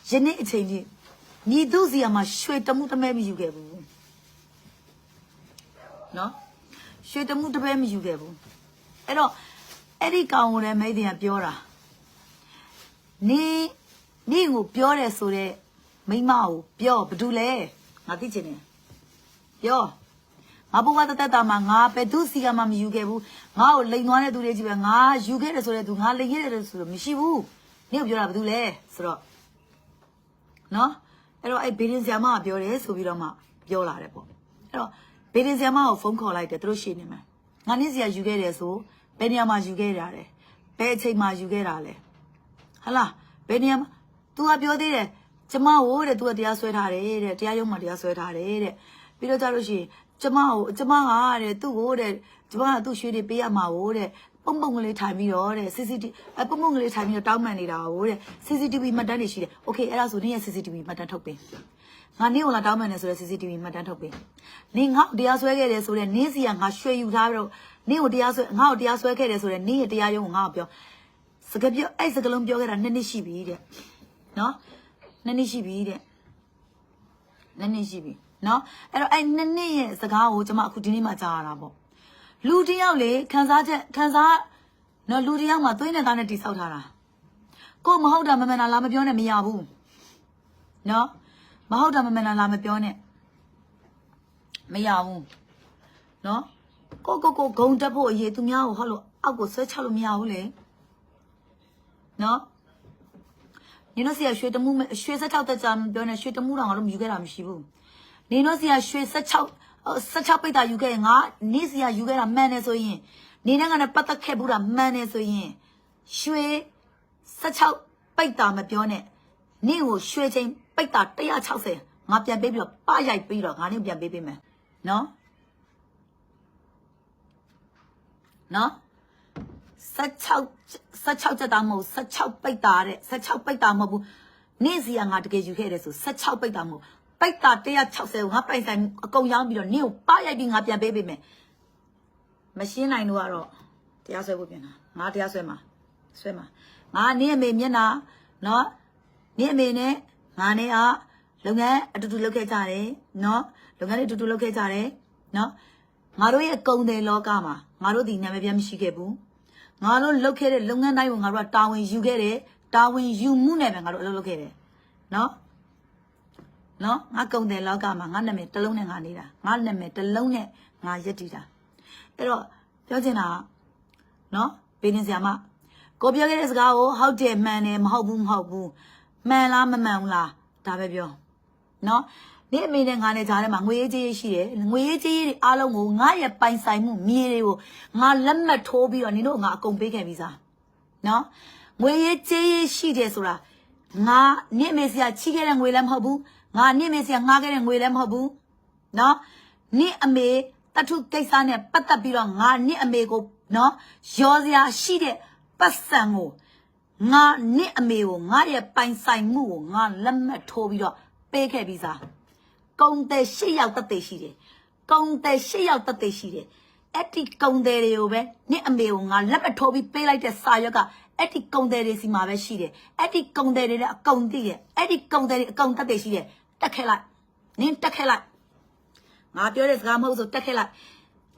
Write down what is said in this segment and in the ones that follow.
ယနေ့အချိန်ကြီးညီသူစီကမှရွှေတမှုတမဲမယူခဲ့ဘူးနော်ရွှေတမှုတမဲမယူခဲ့ဘူးအဲ့တော့အဲ့ဒီကောင်ကိုလည်းမိတ်တင်ကပြောတာနေကိုပြောတယ်ဆိုတဲ့မိမကိုပြောဘာတူလဲငါသိချင်တယ်ပြောငါဘဝတသက်တာမှာငါဘယ်သူစီကမှမယူခဲ့ဘူးငါ့ကိုလိန်သွားတဲ့သူတွေကြီးပဲငါယူခဲ့တယ်ဆိုတဲ့သူငါလိန်ခဲ့တယ်ဆိုလို့မရှိဘူးနေကိုပြောတာဘာတူလဲဆိုတော့နော်အဲ့တော့အဲ့ဘေးရင်ဆရာမကပြောတယ်ဆိုပြီးတော့မှပြောလာတယ်ပေါ့အဲ့တော့ဘေးရင်ဆရာမကိုဖုန်းခေါ်လိုက်တယ်သူတို့ရှင်းနေမှာငါနေ့စီကယူခဲ့တယ်ဆိုဘယ်နေရာမှာယူခဲ့တာလဲဘယ်အချိန်မှာယူခဲ့တာလဲဟလားဘယ်နေရာမှာ तू ကပြောသေးတယ်ကျမကိုတဲ့ तू ကတရားဆွဲထားတယ်တဲ့တရားရုံးမှာတရားဆွဲထားတယ်တဲ့ပြီးတော့ကြလို့ရှိရင်ကျမကတဲ့သူ့ကိုတဲ့ကျမကသူ့ရွှေတွေပေးရမှာကိုတဲ့ပုံကလေးထိုင်ပြီးတော့တဲ့ CCTV ပုံကလေးထိုင်ပြီးတော့တောင်းပန်နေတာကိုတဲ့ CCTV မှတ်တမ်းတွေရှိတယ်။ Okay အဲ့ဒါဆိုနင်းရဲ့ CCTV မှတ်တမ်းထုတ်ပေး။ငါနင်းကိုလာတောင်းပန်နေဆိုတဲ့ CCTV မှတ်တမ်းထုတ်ပေး။နင်းငါ့တရားဆွဲခဲ့တယ်ဆိုတဲ့နင်းစီကငါရွှေယူထားပြီးတော့နင်းကိုတရားဆွဲငါ့ကိုတရားဆွဲခဲ့တယ်ဆိုတဲ့နင်းရဲ့တရားရုံးကိုငါ့ကိုပြောစကားပြောအဲ့စကားလုံးပြောခဲ့တာ2နှစ်ရှိပြီတဲ့။နော်2နှစ်ရှိပြီတဲ့။2နှစ်ရှိပြီနော်အဲ့တော့အဲ့2နှစ်ရဲ့စကားကိုကျွန်မအခုဒီနေ့မှကြားရတာပေါ့။လူတယောက်လေခန်းစားနော်လူတယောက်မှာသွေးနဲ့သားနဲ့တိဆောက်ထားတာကိုမဟုတ်တာမမှန်တာလာမပြောနဲ့မရဘူးနော်မဟုတ်တာမမှန်တာလာမပြောနဲ့မရဘူးနော်ကိုဂုံတက်ဖို့အရေးသူများကိုဟောလို့အောက်ကိုဆွဲချလို့မရဘူးလေနော်နင်တို့စီကရွှေတမှုရွှေ16တက်ကြမပြောနဲ့ရွှေတမှုတော့ငါတို့မယူခဲ့တာမရှိဘူးနင်တို့စီကရွှေ16ပိတ်တာယူခဲ့ငါနေ့စီကယူခဲ့တာမှန်တယ်ဆိုရင်နေနဲ့ကလည်းပတ်သက်ခဲ့ဘူးတာမှန်နေဆိုရင်ရွှေ16ပိတ်တာမပြောနဲ့နင့်ကိုရွှေချင်းပိတ်တာ160ငါပြန်ပေးပြီးတော့ပရိုက်ပြီးတော့ငါနင့်ပြန်ပေးမယ်နော်16ချက်တာမဟုတ်16ပိတ်တာတဲ့16ပိတ်တာမဟုတ်ဘူးနေ့စီကငါတကယ်ယူခဲ့တယ်ဆို16ပိတ်တာမဟုတ်ပိတ်တာ160ကိုငါပိုင်ဆိုင်အကုန်ရောင်းပြီးတော့နင့်ကိုပရိုက်ပြီးငါပြန်ပေးမယ်မရှင်းနိုင်လို့ကတော့တရားဆွဲဖို့ပြင်တာငါတရားဆွဲမှာငါနင်းအမေမျက်နှာနော်နင်းအမေနဲ့ငါနဲ့လုပ်ငန်းအတူတူလုပ်ခဲ့ကြတယ်နော်လုပ်ငန်းတွေအတူတူလုပ်ခဲ့ကြတယ်နော်ငါတို့ရဲ့ကုံတယ်လောကမှာငါတို့ဒီနာမည်ပြမရှိခဲ့ဘူးငါတို့လုပ်ခဲ့တဲ့လုပ်ငန်းတိုင်းကိုငါတို့ကတာဝန်ယူခဲ့တယ်တာဝန်ယူမှုနဲ့ပဲငါတို့အလုပ်လုပ်ခဲ့တယ်နော်ငါကုံတယ်လောကမှာငါနာမည်တစ်လုံးနဲ့ငါနေတာငါနာမည်တစ်လုံးနဲ့ငါရက်တည်တာအဲ့တော့ပြောချင်တာနော်ဘေးနေစရာမကိုပြောခဲ့တဲ့စကားကိုဟုတ်တယ်မှန်တယ်မဟုတ်ဘူးမှန်လားမမှန်ဘူးလားဒါပဲပြောနော်နေ့အမေနဲ့ငါနဲ့ကြားထဲမှာငွေရေးကြေးရေးရှိတယ်ငွေရေးကြေးရေးတွေအားလုံးကိုငါရဲ့ပိုင်ဆိုင်မှုမြေတွေကိုငါလက်မှတ်ထိုးပြီးတော့နင်တို့ငါအကုန်ပေးခဲ့ပြီးသားနော်ငွေရေးကြေးရေးရှိတယ်ဆိုတာငါနေ့အမေစီကချီးခဲ့တဲ့ငွေလည်းမဟုတ်ဘူးငါနေ့အမေစီကငှားခဲ့တဲ့ငွေလည်းမဟုတ်ဘူးနော်နေ့အမေတထုကိစ္စနဲ့ပတ်သက်ပြီးတော့ငါနှစ်အမေကိုနော်ရောစရာရှိတဲ့ပတ်စံကိုငါနှစ်အမေကိုငါရဲ့ပိုင်ဆိုင်မှုကိုငါလက်မှတ်ထိုးပြီးတော့ပေးခဲ့ပြီးသားကုံတယ်8ယောက်တက်တယ်ရှိတယ်အဲ့ဒီကုံတယ်တွေကိုပဲနှစ်အမေကိုငါလက်မှတ်ထိုးပြီးပေးလိုက်တဲ့စာရွက်ကအဲ့ဒီကုံတယ်တွေစီမှာပဲရှိတယ်အဲ့ဒီကုံတယ်တွေလည်းအကုန်သိတယ်အဲ့ဒီကုံတယ်တွေအကုန်တက်တယ်ရှိတယ်တက်ခဲ့လိုက်နင်းတက်ခဲ့လိုက်ငါပြောတဲ့စကားမဟုတ်ဆိုတက်ခဲ့လိုက်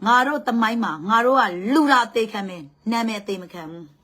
ငါတို့တမိုင်းမှာငါတို့ကလူတာအသေးခံမယ်နာမည်အသေးမခံဘူး